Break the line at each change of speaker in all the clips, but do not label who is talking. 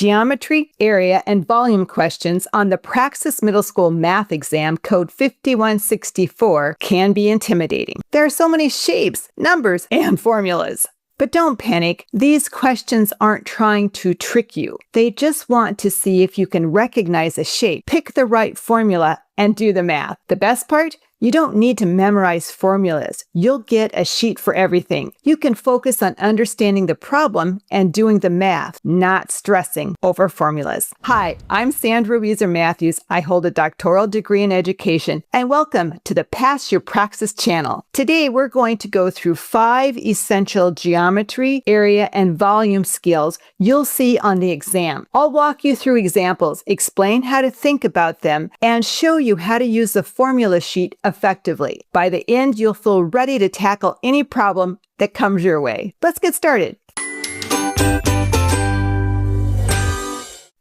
Geometry, area, and volume questions on the Praxis Middle School Math exam code 5164 can be intimidating. There are so many shapes, numbers, and formulas. But don't panic. These questions aren't trying to trick you. They just want to see if you can recognize a shape, pick the right formula, and do the math. The best part? You don't need to memorize formulas. You'll get a sheet for everything. You can focus on understanding the problem and doing the math, not stressing over formulas. Hi, I'm Sandra Matthews. I hold a doctoral degree in education, and welcome to the Pass Your Praxis channel. Today, we're going to go through 5 essential geometry, area, and volume skills you'll see on the exam. I'll walk you through examples, explain how to think about them, and show you how to use the formula sheet effectively. By the end, you'll feel ready to tackle any problem that comes your way. Let's get started.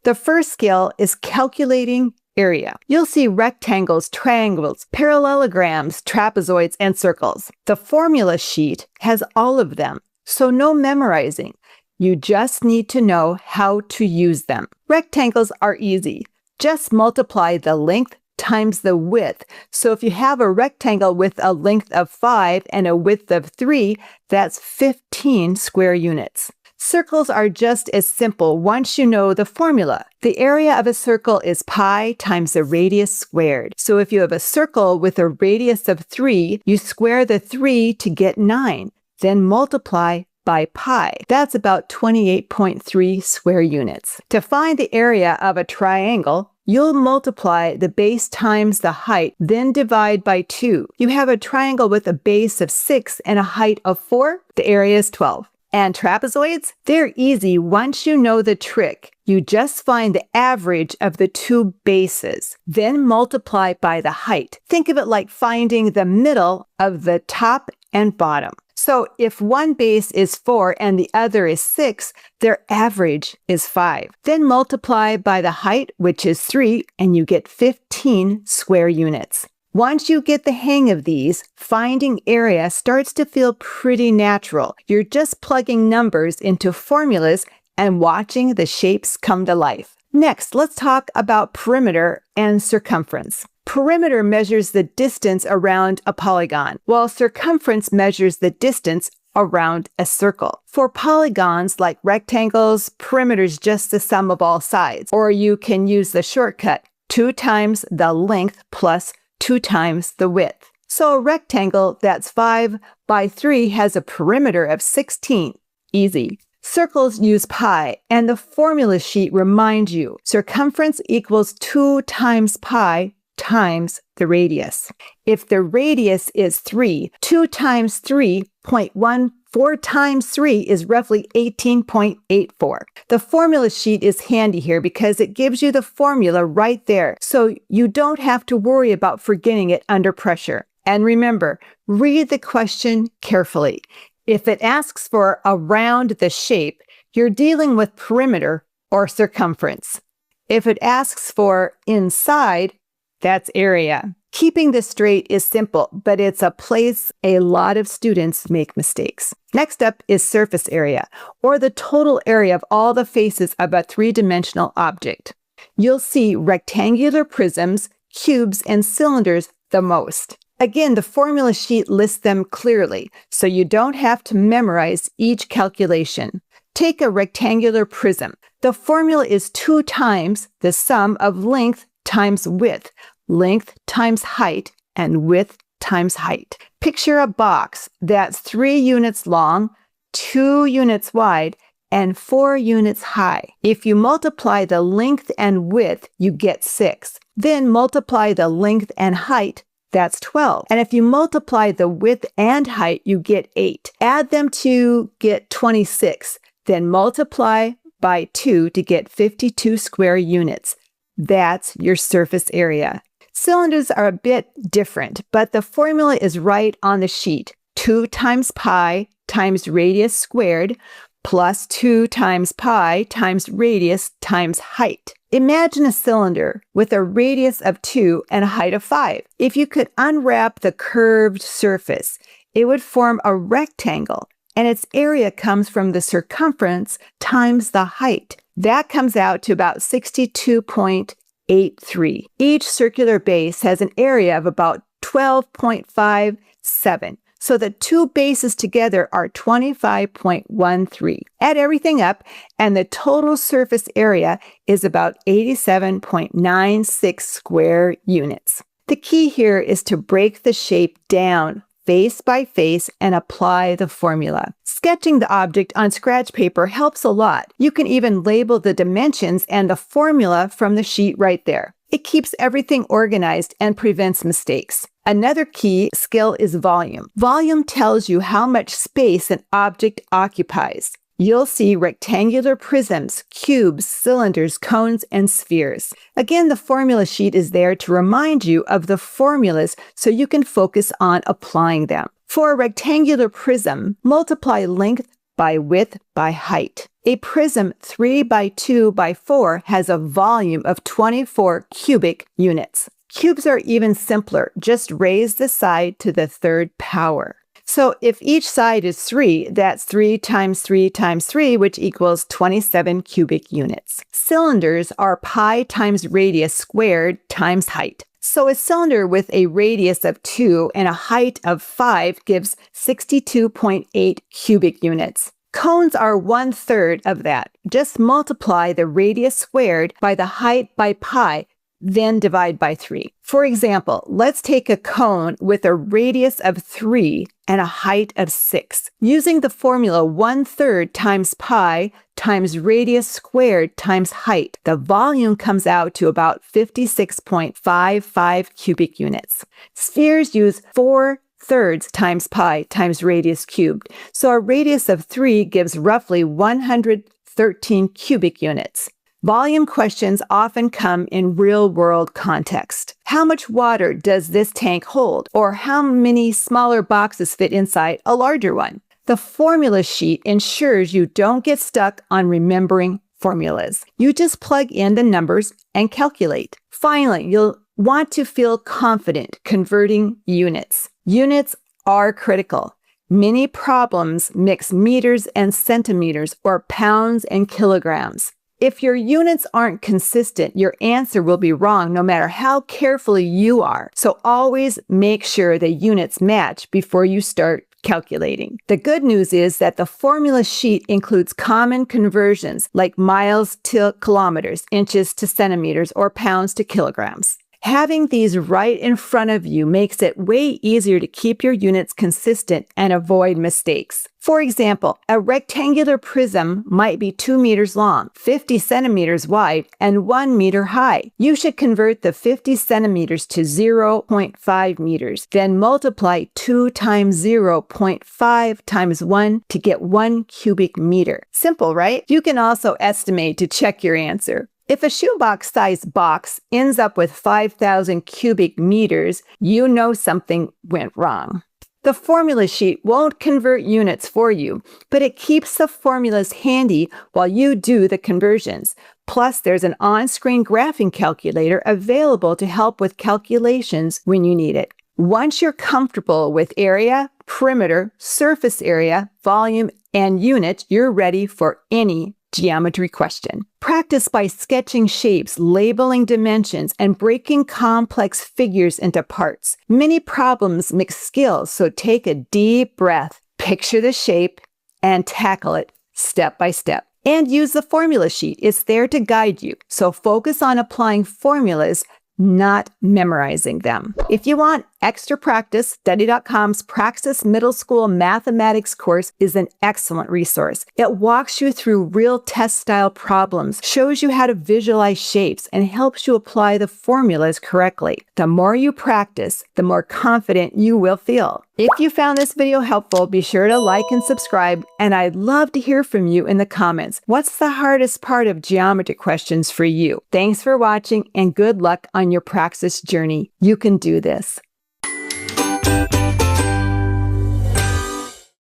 The first skill is calculating area. You'll see rectangles, triangles, parallelograms, trapezoids, and circles. The formula sheet has all of them, so no memorizing. You just need to know how to use them. Rectangles are easy. Just multiply the length times the width. So if you have a rectangle with a length of 5 and a width of 3, that's 15 square units. Circles are just as simple once you know the formula. The area of a circle is pi times the radius squared. So if you have a circle with a radius of 3, you square the 3 to get 9, then multiply by pi. That's about 28.3 square units. To find the area of a triangle, you'll multiply the base times the height, then divide by 2. You have a triangle with a base of 6 and a height of 4. The area is 12. And trapezoids? They're easy once you know the trick. You just find the average of the 2 bases, then multiply by the height. Think of it like finding the middle of the top and bottom. So if one base is 4 and the other is 6, their average is 5. Then multiply by the height, which is 3, and you get 15 square units. Once you get the hang of these, finding area starts to feel pretty natural. You're just plugging numbers into formulas and watching the shapes come to life. Next, let's talk about perimeter and circumference. Perimeter measures the distance around a polygon, while circumference measures the distance around a circle. For polygons like rectangles, perimeter is just the sum of all sides, or you can use the shortcut 2 times the length plus 2 times the width. So a rectangle that's 5 by 3 has a perimeter of 16. Easy. Circles use pi, and the formula sheet reminds you circumference equals 2 times pi times the radius. If the radius is 3, 2 times 3.1, 4 times 3 is roughly 18.84. The formula sheet is handy here because it gives you the formula right there, so you don't have to worry about forgetting it under pressure. And remember, read the question carefully. If it asks for around the shape, you're dealing with perimeter or circumference. If it asks for inside, that's area. Keeping this straight is simple, but it's a place a lot of students make mistakes. Next up is surface area, or the total area of all the faces of a 3-dimensional object. You'll see rectangular prisms, cubes, and cylinders the most. Again, the formula sheet lists them clearly, so you don't have to memorize each calculation. Take a rectangular prism. The formula is 2 times the sum of length times width, length times height, and width times height. Picture a box that's 3 units long, 2 units wide, and 4 units high. If you multiply the length and width, you get 6. Then multiply the length and height, that's 12. And if you multiply the width and height, you get 8. Add them to get 26. Then multiply by 2 to get 52 square units. That's your surface area. Cylinders are a bit different, but the formula is right on the sheet. 2 times pi times radius squared plus 2 times pi times radius times height. Imagine a cylinder with a radius of 2 and a height of 5. If you could unwrap the curved surface, it would form a rectangle and its area comes from the circumference times the height. That comes out to about 62.83. Each circular base has an area of about 12.57. So the two bases together are 25.13. Add everything up, and the total surface area is about 87.96 square units. The key here is to break the shape down face by face and apply the formula. Sketching the object on scratch paper helps a lot. You can even label the dimensions and the formula from the sheet right there. It keeps everything organized and prevents mistakes. Another key skill is volume. Volume tells you how much space an object occupies. You'll see rectangular prisms, cubes, cylinders, cones, and spheres. Again, the formula sheet is there to remind you of the formulas so you can focus on applying them. For a rectangular prism, multiply length by width by height. A prism 3 by 2 by 4 has a volume of 24 cubic units. Cubes are even simpler. Just raise the side to the third power. So if each side is 3, that's 3 times 3 times 3, which equals 27 cubic units. Cylinders are pi times radius squared times height. So a cylinder with a radius of 2 and a height of 5 gives 62.8 cubic units. Cones are 1/3 of that. Just multiply the radius squared by the height by pi, then divide by 3. For example, let's take a cone with a radius of 3 and a height of 6. Using the formula 1/3 times pi times radius squared times height, the volume comes out to about 56.55 cubic units. Spheres use 4/3 times pi times radius cubed, so a radius of 3 gives roughly 113 cubic units. Volume questions often come in real-world context. How much water does this tank hold? Or how many smaller boxes fit inside a larger one? The formula sheet ensures you don't get stuck on remembering formulas. You just plug in the numbers and calculate. Finally, you'll want to feel confident converting units. Units are critical. Many problems mix meters and centimeters or pounds and kilograms. If your units aren't consistent, your answer will be wrong no matter how carefully you are. So always make sure the units match before you start calculating. The good news is that the formula sheet includes common conversions like miles to kilometers, inches to centimeters, or pounds to kilograms. Having these right in front of you makes it way easier to keep your units consistent and avoid mistakes. For example, a rectangular prism might be 2 meters long, 50 centimeters wide, and 1 meter high. You should convert the 50 centimeters to 0.5 meters, then multiply 2 times 0.5 times 1 to get 1 cubic meter. Simple, right? You can also estimate to check your answer. If a shoebox-sized box ends up with 5,000 cubic meters, you know something went wrong. The formula sheet won't convert units for you, but it keeps the formulas handy while you do the conversions. Plus, there's an on-screen graphing calculator available to help with calculations when you need it. Once you're comfortable with area, perimeter, surface area, volume, and unit, you're ready for any geometry question. Practice by sketching shapes, labeling dimensions, and breaking complex figures into parts. Many problems mix skills, so take a deep breath, picture the shape, and tackle it step by step. And use the formula sheet. It's there to guide you. So focus on applying formulas, not memorizing them. If you want extra practice, Study.com's Praxis Middle School Mathematics course is an excellent resource. It walks you through real test-style problems, shows you how to visualize shapes, and helps you apply the formulas correctly. The more you practice, the more confident you will feel. If you found this video helpful, be sure to like and subscribe, and I'd love to hear from you in the comments. What's the hardest part of geometry questions for you? Thanks for watching, and good luck on your Praxis journey. You can do this.